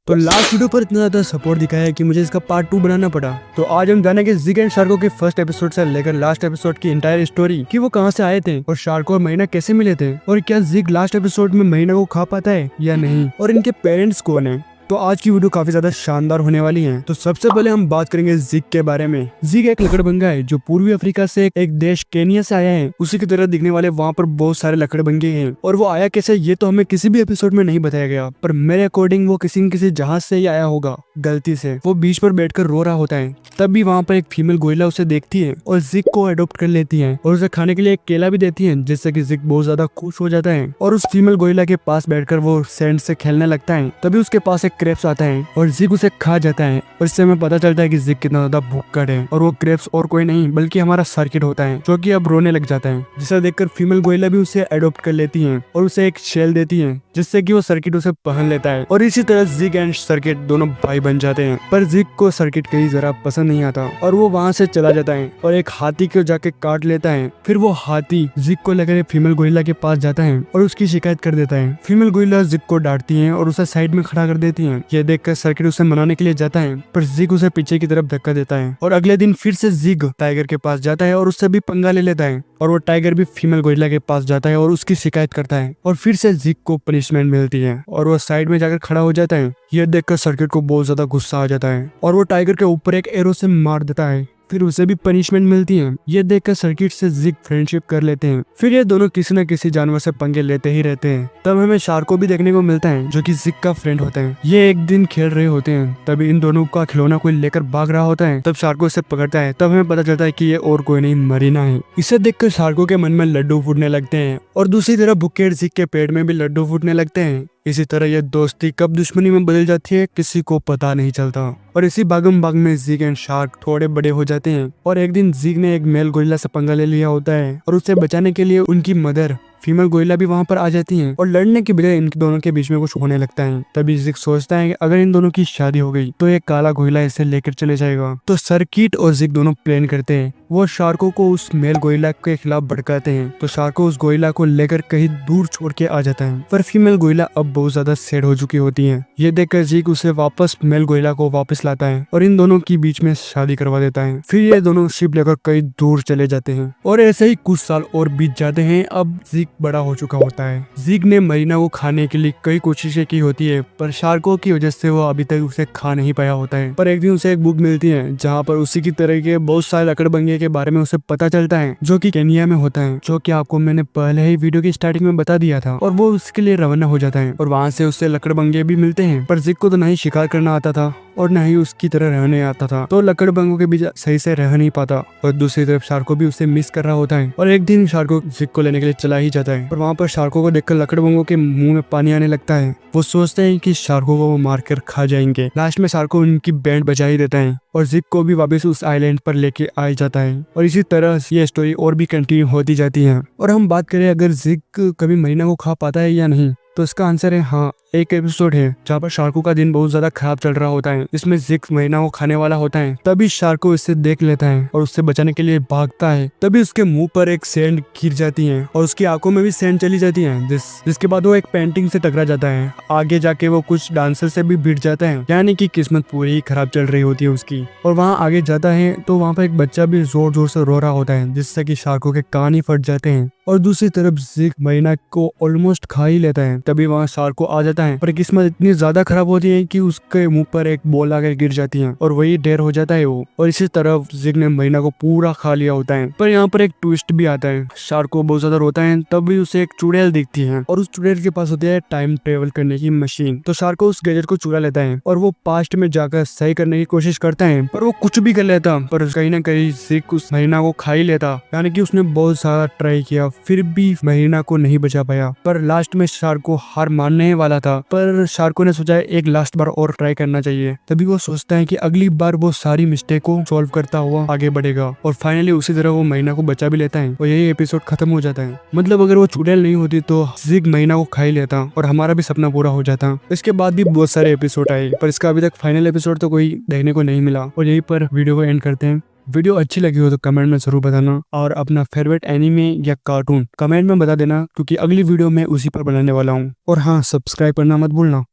तो last video पर इतना ज्यादा सपोर्ट दिखाया है कि मुझे इसका पार्ट 2 बनाना पड़ा। तो आज हम जानेंगे जिग एंड शार्को के फर्स्ट एपिसोड से लेकर लास्ट एपिसोड की एंटायर स्टोरी कि वो कहाँ से आए थे और शार्को और महीना कैसे मिले थे और क्या जिग लास्ट एपिसोड में महीना को खा पाता है या नहीं और इनके पेरेंट्स कौन है। तो आज की वीडियो काफी ज्यादा शानदार होने वाली है। तो सबसे पहले हम बात करेंगे जिग के बारे में। जिग एक लकड़बंगा है जो पूर्वी अफ्रीका से एक देश केनिया से आया है। उसी की तरह दिखने वाले वहाँ पर बहुत सारे लकड़बंगे हैं और वो आया कैसे ये तो हमें किसी भी एपिसोड में नहीं बताया गया, पर मेरे अकॉर्डिंग वो किसी न किसी जहाज से ही आया होगा। गलती से वो बीच पर बैठकर रो रहा होता है, तभी वहाँ पर एक फीमेल गोरिल्ला उसे देखती है और जिग को अडॉप्ट कर लेती है और उसे खाने के लिए एक केला भी देती है, जिससे कि जिग बहुत ज्यादा खुश हो जाता है और उस फीमेल गोरिल्ला के पास बैठकर वो सैंड से खेलने लगता है। तभी उसके पास एक क्रेप्स आता है और जिग उसे खा जाता है और इससे हमें पता चलता है कि जिग कितना ज्यादा भूखड़ है और वो क्रेप्स और कोई नहीं बल्कि हमारा सर्किट होता है, जो कि अब रोने लग जाता है। जिसे देखकर फीमेल गोरिल्ला भी उसे अडॉप्ट कर लेती है और उसे एक शेल देती है, जिससे कि वो सर्किट उसे पहन लेता है और इसी तरह जिग एंड सर्किट दोनों भाई बन जाते हैं। पर जिग को सर्किट कहीं जरा पसंद नहीं आता और वो वहाँ से चला जाता है और एक हाथी को जाके काट लेता है। फिर वो हाथी जिग को लेकर फीमेल गोरिल्ला के पास जाता है और उसकी शिकायत कर देता है। फीमेल गोरिल्ला जिग को डांटती है और उसे साइड में खड़ा कर देती है। ये देखकर सर्किट उसे मनाने के लिए जाता है, पर जिग उसे पीछे की तरफ धक्का देता है और अगले दिन फिर से जिग टाइगर के पास जाता है और उससे भी पंगा ले लेता है और वो टाइगर भी फीमेल गोरिल्ला के पास जाता है और उसकी शिकायत करता है और फिर से जिग को पनिशमेंट मिलती है और वो साइड में जाकर खड़ा हो जाता है। यह देखकर सर्किट को बहुत ज्यादा गुस्सा आ जाता है और वो टाइगर के ऊपर एक एरो से मार देता है। फिर उसे भी पनिशमेंट मिलती है। ये देखकर सर्किट से जिग फ्रेंडशिप कर लेते हैं। फिर ये दोनों किसी न किसी जानवर से पंगे लेते ही रहते हैं। तब हमें शार्को भी देखने को मिलता है, जो कि जिग का फ्रेंड होता है। ये एक दिन खेल रहे होते हैं, तभी इन दोनों का खिलौना कोई लेकर भाग रहा होता है। तब शार्को इसे पकड़ता है। तब हमें पता चलता है कि ये और कोई नहीं मरीना है। इसे देखकर शार्को के मन में लड्डू फूटने लगते हैं और दूसरी तरफ भुक्केड़ जिग के पेट में भी लड्डू फूटने लगते हैं। इसी तरह यह दोस्ती कब दुश्मनी में बदल जाती है किसी को पता नहीं चलता। और इसी भागम भाग में जिग एंड शार्क थोड़े बड़े हो जाते हैं और एक दिन जिग ने एक मेल गोरिल्ला से पंगा ले लिया होता है और उसे बचाने के लिए उनकी मदर फीमेल गोरिल्ला भी वहाँ पर आ जाती हैं और लड़ने के बजाय इन दोनों के बीच में कुछ होने लगता है। तभी जिग सोचता है कि अगर इन दोनों की शादी हो गई तो एक काला गोरिल्ला इसे लेकर चले जाएगा। तो सर्किट और जिग दोनों प्लान करते हैं। वो शार्को को उस मेल गोरिल्ला के खिलाफ भड़काते हैं। तो शार्को उस गोरिल्ला को लेकर कहीं दूर छोड़ के आ जाता है, पर फीमेल गोरिल्ला अब बहुत ज्यादा सैड हो चुकी होती है। ये देखकर जिग उसे वापस मेल गोरिल्ला को वापस लाता है और इन दोनों के बीच में शादी करवा देता है। फिर ये दोनों शिप लेकर कहीं दूर चले जाते हैं और ऐसे ही कुछ साल और बीत जाते हैं। अब जिग बड़ा हो चुका होता है। जिग ने मरीना को खाने के लिए कई कोशिशें की होती है, पर शार्को की वजह से वो अभी तक उसे खा नहीं पाया होता है। पर एक दिन उसे एक बुक मिलती है जहाँ पर उसी की तरह के बहुत सारे लकड़बंगे के बारे में उसे पता चलता है, जो कि केनिया में होता है, जो कि आपको मैंने पहले ही वीडियो की स्टार्टिंग में बता दिया था। और वो उसके लिए रवाना हो जाता है और वहाँ से उससे लकड़बंगे भी मिलते हैं। पर जिग को तो नहीं शिकार करना आता था और न ही उसकी तरह रहने आता था, तो लकड़बंगों के बीच सही से रह नहीं पाता। और दूसरी तरफ शार्को भी उसे मिस कर रहा होता है और एक दिन शार्को जिग को लेने के लिए चला ही जाता है। पर वहाँ पर शार्को को देखकर लकड़बंगों के मुंह में पानी आने लगता है। वो सोचते हैं कि शार्को को वो मारकर खा जाएंगे। लास्ट में शार्को उनकी बैंड बजा ही देता है और जिग को भी वापस उस आइलैंड पर लेके आ जाता है और इसी तरह ये स्टोरी और भी कंटिन्यू होती जाती है। और हम बात करें अगर जिग कभी मरीना को खा पाता है या नहीं, तो इसका आंसर है हाँ। एक एपिसोड है जहाँ पर शार्को का दिन बहुत ज्यादा खराब चल रहा होता है, जिसमें जिग महीना को खाने वाला होता है। तभी शार्को इससे देख लेता है और उससे बचाने के लिए भागता है। तभी उसके मुंह पर एक सैंड गिर जाती है और उसकी आंखों में भी सैंड चली जाती है, जिसके बाद वो एक पेंटिंग से टकरा जाता है। आगे जाके वो कुछ डांसर से भी भिड़ जाता है, यानी कि किस्मत पूरी ही खराब चल रही होती है उसकी। और वहाँ आगे जाता है तो वहाँ पर एक बच्चा भी जोर जोर से रो रहा होता है, जिससे कि शार्को के कान ही फट जाते हैं। और दूसरी तरफ जिग महीना को ऑलमोस्ट खा ही लेता है। तभी वहाँ शार्को आ जाता है, पर किस्मत इतनी ज्यादा खराब होती है कि उसके मुंह पर एक बॉल आकर गिर जाती है और वही ढेर हो जाता है वो। और इसी तरफ जिग ने महीना को पूरा खा लिया होता है। पर यहाँ पर एक ट्विस्ट भी आता है। शार्को बहुत ज्यादा रोता है, तभी उसे एक चुड़ैल दिखती है और उस चुड़ैल के पास होती है टाइम ट्रेवल करने की मशीन। तो शार्को उस गैजेट को चुरा लेता है और वो पास्ट में जाकर सही करने की कोशिश करता है, पर वो कुछ भी कर लेता, पर कहीं ना कहीं जिग उस महीना को खा ही लेता। यानी कि उसने बहुत सारा ट्राई किया, फिर भी महीना को नहीं बचा पाया। पर लास्ट में शार्को हार मानने वाला था, पर शार्को ने सोचा एक लास्ट बार और ट्राई करना चाहिए। तभी वो सोचता है कि अगली बार वो सारी मिस्टेक को सॉल्व करता हुआ आगे बढ़ेगा और फाइनली उसी तरह वो महीना को बचा भी लेता है और यही एपिसोड खत्म हो जाता है। मतलब अगर वो चुड़ैल नहीं होती तो जिग महीना को खा ही लेता और हमारा भी सपना पूरा हो जाता। इसके बाद भी बहुत सारे एपिसोड आए, पर इसका अभी तक फाइनल एपिसोड तो कोई देखने को नहीं मिला। और यही पर वीडियो को एंड करते हैं। वीडियो अच्छी लगी हो तो कमेंट में जरूर बताना और अपना फेवरेट एनीमे या कार्टून कमेंट में बता देना, क्योंकि अगली वीडियो मैं उसी पर बनाने वाला हूँ। और हाँ, सब्सक्राइब करना मत भूलना।